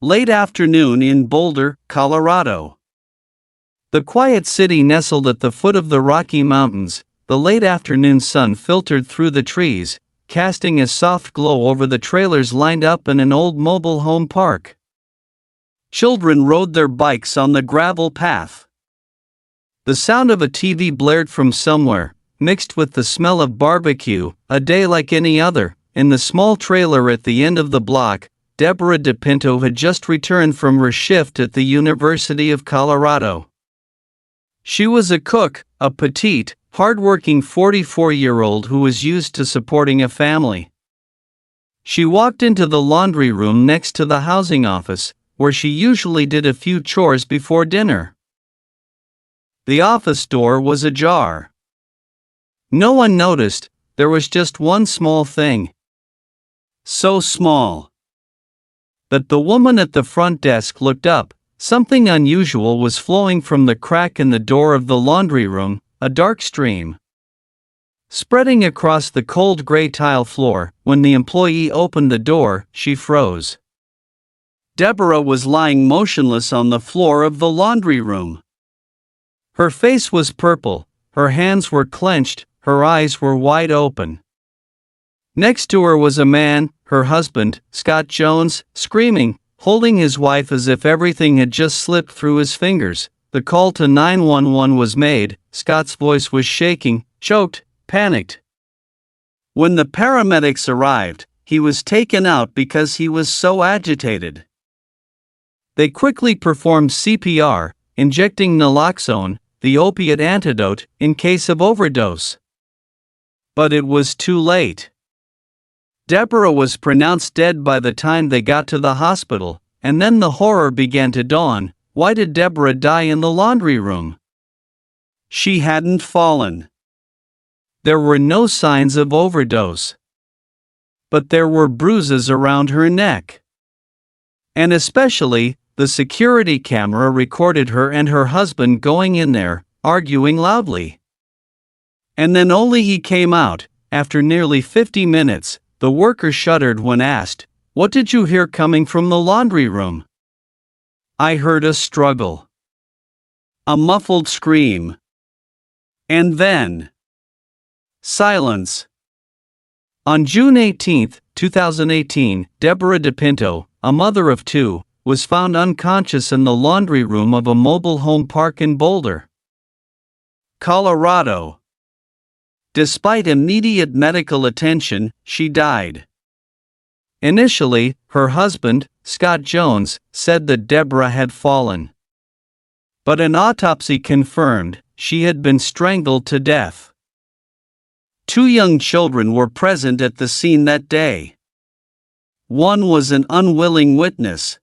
Late afternoon in Boulder, Colorado. The quiet city nestled at the foot of the Rocky Mountains. The late afternoon sun filtered through the trees, casting a soft glow over the trailers lined up in an old mobile home park. Children rode their bikes on the gravel path. The sound of a TV blared from somewhere, mixed with the smell of barbecue. A day like any other. In the small trailer at the end of the block, Deborah Depinto had just returned from her shift at the University of Colorado. She was a cook, a petite, hardworking 44-year-old who was used to supporting a family. She walked into the laundry room next to the housing office, where she usually did a few chores before dinner. The office door was ajar. No one noticed. There was just one small thing. So small that the woman at the front desk looked up. Something unusual was flowing from the crack in the door of the laundry room, a dark stream spreading across the cold gray tile floor. When the employee opened the door, she froze. Deborah was lying motionless on the floor of the laundry room. Her face was purple, her hands were clenched, her eyes were wide open. Next to her was a man, her husband, Scott Jones, screaming, holding his wife as if everything had just slipped through his fingers. The call to 911 was made. Scott's voice was shaking, choked, panicked. When the paramedics arrived, he was taken out because he was so agitated. They quickly performed CPR, injecting naloxone, the opiate antidote, in case of overdose. But it was too late. Deborah was pronounced dead by the time they got to the hospital, and then the horror began to dawn. Why did Deborah die in the laundry room? She hadn't fallen. There were no signs of overdose. But there were bruises around her neck. And especially, the security camera recorded her and her husband going in there, arguing loudly. And then only he came out. After nearly 50 minutes, the worker shuddered when asked, "What did you hear coming from the laundry room?" "I heard a struggle. A muffled scream. And then silence." On June 18, 2018, Deborah Depinto, a mother of two, was found unconscious in the laundry room of a mobile home park in Boulder, Colorado. Despite immediate medical attention, she died. Initially, her husband, Scott Jones, said that Deborah had fallen. But an autopsy confirmed she had been strangled to death. 2 young children were present at the scene that day. One was an unwilling witness.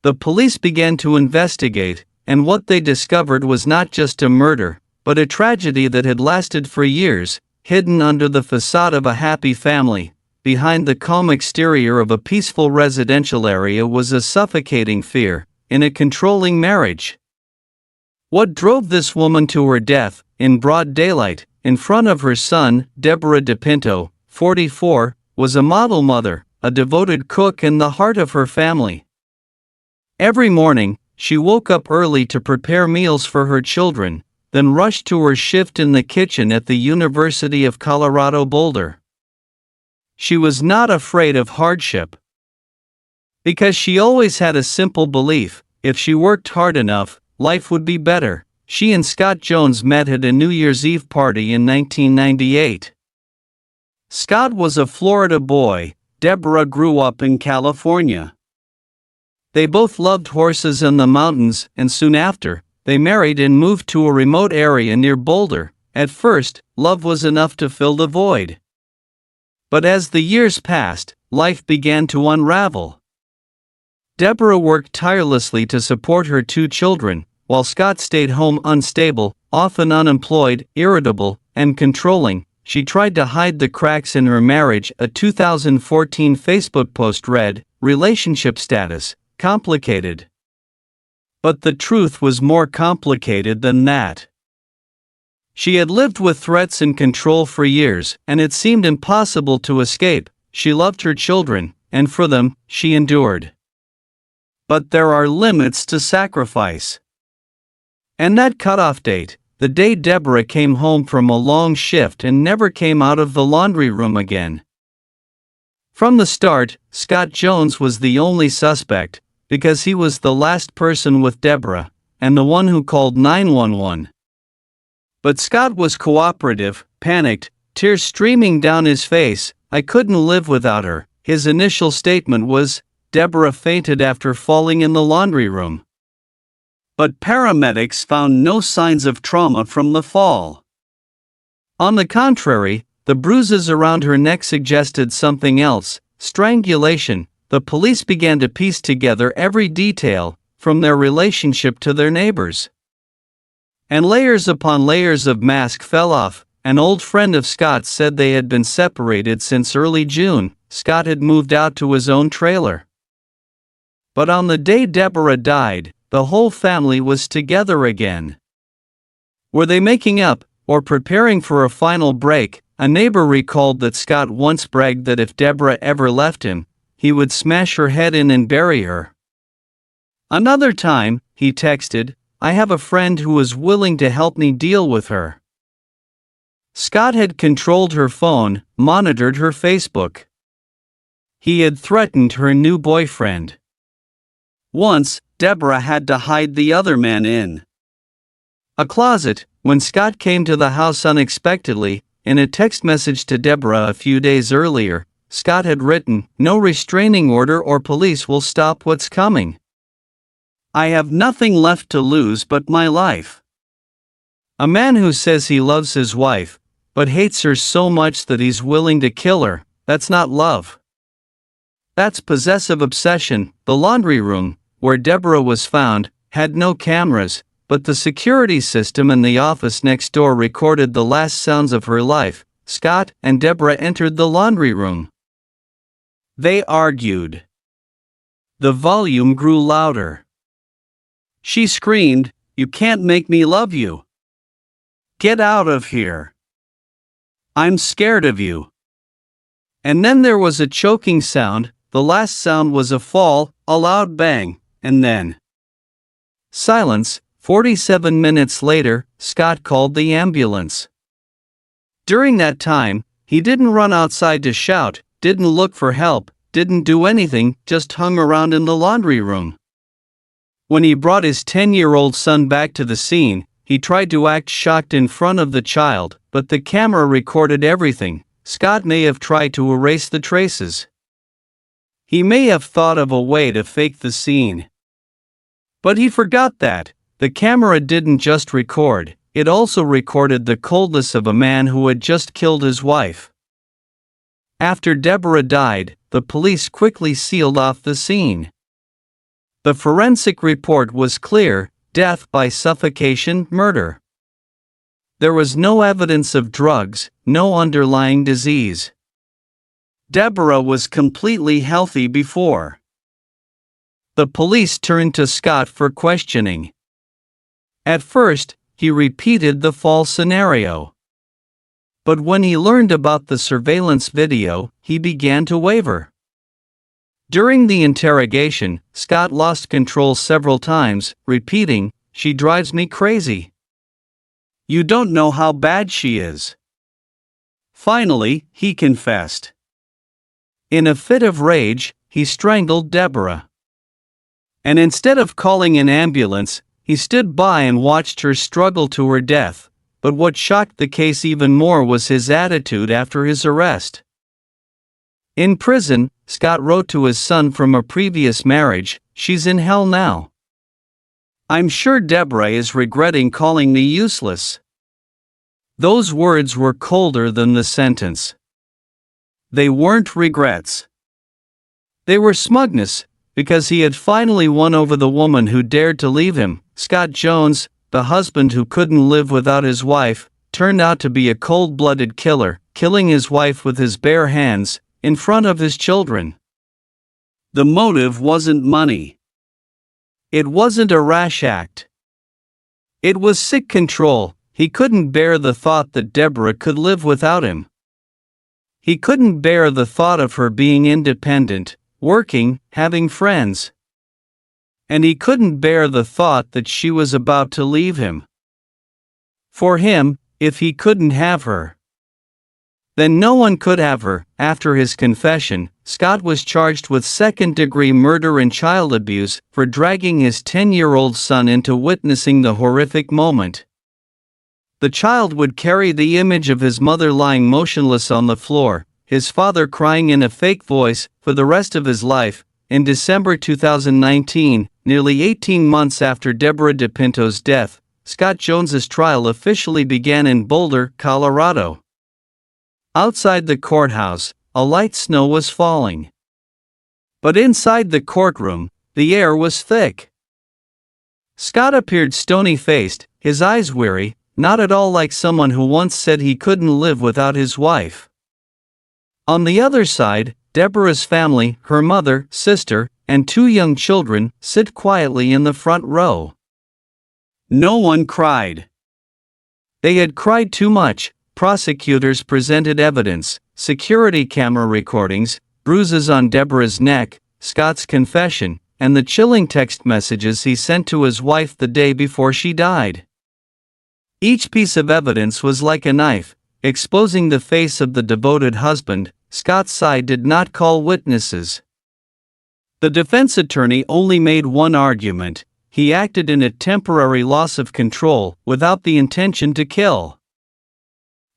The police began to investigate, and what they discovered was not just a murder, but a tragedy that had lasted for years, hidden under the facade of a happy family. Behind the calm exterior of a peaceful residential area was a suffocating fear, in a controlling marriage. What drove this woman to her death, in broad daylight, in front of her son? Deborah Depinto, 44, was a model mother, a devoted cook and the heart of her family. Every morning, she woke up early to prepare meals for her children, then rushed to her shift in the kitchen at the University of Colorado Boulder. She was not afraid of hardship, because she always had a simple belief: if she worked hard enough, life would be better. She and Scott Jones met at a New Year's Eve party in 1998. Scott was a Florida boy. Deborah grew up in California. They both loved horses and the mountains, and soon after, they married and moved to a remote area near Boulder. At first, love was enough to fill the void. But as the years passed, life began to unravel. Deborah worked tirelessly to support her 2 children, while Scott stayed home unstable, often unemployed, irritable, and controlling. She tried to hide the cracks in her marriage. A 2014 Facebook post read, "Relationship status, complicated." But the truth was more complicated than that. She had lived with threats and control for years, and it seemed impossible to escape. She loved her children, and for them, she endured. But there are limits to sacrifice. And that cutoff date, the day Deborah came home from a long shift and never came out of the laundry room again. From the start, Scott Jones was the only suspect, because he was the last person with Deborah, and the one who called 911. But Scott was cooperative, panicked, tears streaming down his face. "I couldn't live without her." His initial statement was, "Deborah fainted after falling in the laundry room." But paramedics found no signs of trauma from the fall. On the contrary, the bruises around her neck suggested something else: strangulation. The police began to piece together every detail, from their relationship to their neighbors. And layers upon layers of mask fell off. An old friend of Scott's said they had been separated since early June. Scott had moved out to his own trailer. But on the day Deborah died, the whole family was together again. Were they making up, or preparing for a final break? A neighbor recalled that Scott once bragged that if Deborah ever left him, he would smash her head in and bury her. Another time, he texted, "I have a friend who is willing to help me deal with her." Scott had controlled her phone, monitored her Facebook. He had threatened her new boyfriend. Once, Deborah had to hide the other man in a closet. When Scott came to the house unexpectedly, in a text message to Deborah a few days earlier, Scott had written, "No restraining order or police will stop what's coming. I have nothing left to lose but my life." A man who says he loves his wife, but hates her so much that he's willing to kill her, that's not love. That's possessive obsession. The laundry room, where Deborah was found, had no cameras, but the security system in the office next door recorded the last sounds of her life. Scott and Deborah entered the laundry room. They argued. The volume grew louder. She screamed, "You can't make me love you. Get out of here. I'm scared of you." And then there was a choking sound. The last sound was a fall, a loud bang, and then silence. 47 minutes later, Scott called the ambulance. During that time, he didn't run outside to shout, didn't look for help, didn't do anything, just hung around in the laundry room. When he brought his 10-year-old son back to the scene, he tried to act shocked in front of the child, but the camera recorded everything. Scott may have tried to erase the traces. He may have thought of a way to fake the scene. But he forgot that the camera didn't just record, it also recorded the coldness of a man who had just killed his wife. After Deborah died, the police quickly sealed off the scene. The forensic report was clear: death by suffocation, murder. There was no evidence of drugs, no underlying disease. Deborah was completely healthy before. The police turned to Scott for questioning. At first, he repeated the fall scenario. But when he learned about the surveillance video, he began to waver. During the interrogation, Scott lost control several times, repeating, "She drives me crazy. You don't know how bad she is." Finally, he confessed. In a fit of rage, he strangled Deborah. And instead of calling an ambulance, he stood by and watched her struggle to her death. But what shocked the case even more was his attitude after his arrest. In prison, Scott wrote to his son from a previous marriage, "She's in hell now. I'm sure Deborah is regretting calling me useless." Those words were colder than the sentence. They weren't regrets. They were smugness, because he had finally won over the woman who dared to leave him. Scott Jones, the husband who couldn't live without his wife, turned out to be a cold-blooded killer, killing his wife with his bare hands, in front of his children. The motive wasn't money. It wasn't a rash act. It was sick control. He couldn't bear the thought that Deborah could live without him. He couldn't bear the thought of her being independent, working, having friends. and he couldn't bear the thought that she was about to leave him. For him, if he couldn't have her, then no one could have her. After his confession, Scott was charged with second-degree murder and child abuse for dragging his 10-year-old son into witnessing the horrific moment. The child would carry the image of his mother lying motionless on the floor, his father crying in a fake voice, for the rest of his life. In December 2019, nearly 18 months after Deborah Depinto's death, Scott Jones's trial officially began in Boulder, Colorado. Outside the courthouse, a light snow was falling. But inside the courtroom, the air was thick. Scott appeared stony-faced, his eyes weary, not at all like someone who once said he couldn't live without his wife. On the other side, Deborah's family, her mother, sister, and 2 young children, sit quietly in the front row. No one cried. They had cried too much. Prosecutors presented evidence, security camera recordings, bruises on Deborah's neck, Scott's confession, and the chilling text messages he sent to his wife the day before she died. Each piece of evidence was like a knife, exposing the face of the devoted husband. Scott's side did not call witnesses. The defense attorney only made one argument: he acted in a temporary loss of control, without the intention to kill.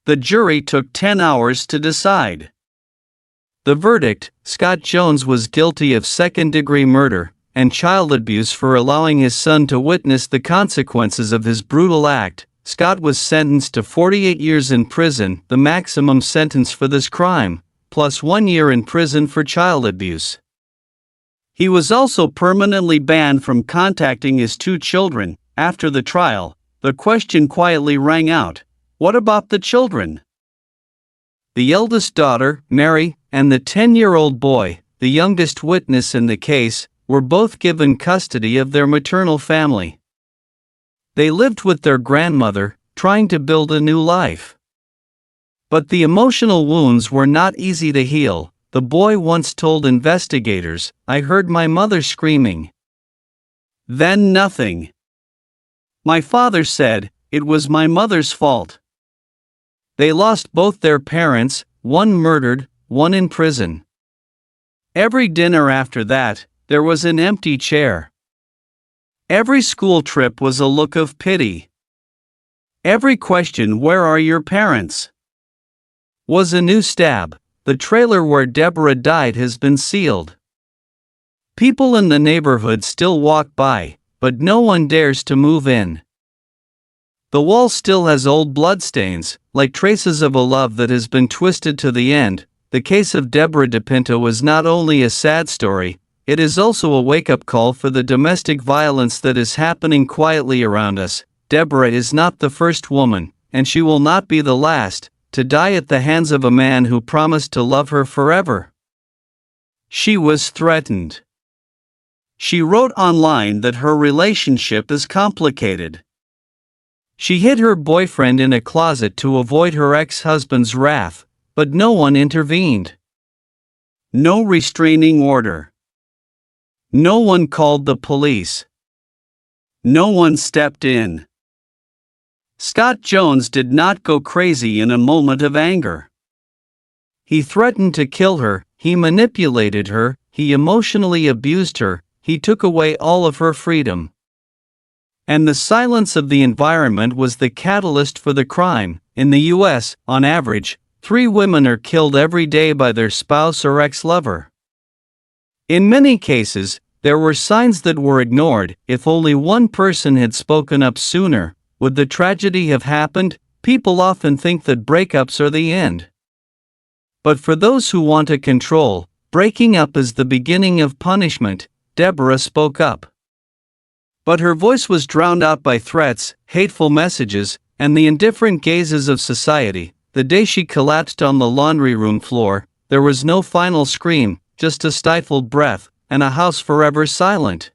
The jury took 10 hours to decide. The verdict: Scott Jones was guilty of second-degree murder and child abuse for allowing his son to witness the consequences of his brutal act. Scott was sentenced to 48 years in prison, the maximum sentence for this crime, plus 1 year in prison for child abuse. He was also permanently banned from contacting his 2 children. After the trial, the question quietly rang out: what about the children? The eldest daughter, Mary, and the 10-year-old boy, the youngest witness in the case, were both given custody of their maternal family. They lived with their grandmother, trying to build a new life. But the emotional wounds were not easy to heal. The boy once told investigators, "I heard my mother screaming. Then nothing. My father said, it was my mother's fault." They lost both their parents, one murdered, one in prison. Every dinner after that, there was an empty chair. Every school trip was a look of pity. Every question, "Where are your parents?" was a new stab. The trailer where Deborah died has been sealed. People in the neighborhood still walk by, but no one dares to move in. The wall still has old bloodstains, like traces of a love that has been twisted to the end. The case of Deborah Depinto is not only a sad story, it is also a wake-up call for the domestic violence that is happening quietly around us. Deborah is not the first woman, and she will not be the last, to die at the hands of a man who promised to love her forever. She was threatened. She wrote online that her relationship is complicated. She hid her boyfriend in a closet to avoid her ex-husband's wrath, but no one intervened. No restraining order. No one called the police. No one stepped in. Scott Jones did not go crazy in a moment of anger. He threatened to kill her, he manipulated her, he emotionally abused her, he took away all of her freedom. And the silence of the environment was the catalyst for the crime. In the U.S., on average, 3 women are killed every day by their spouse or ex-lover. In many cases, there were signs that were ignored. If only one person had spoken up sooner, would the tragedy have happened? People often think that breakups are the end. But for those who want to control, breaking up is the beginning of punishment. Deborah spoke up. But her voice was drowned out by threats, hateful messages, and the indifferent gazes of society. The day she collapsed on the laundry room floor, there was no final scream, just a stifled breath, and a house forever silent.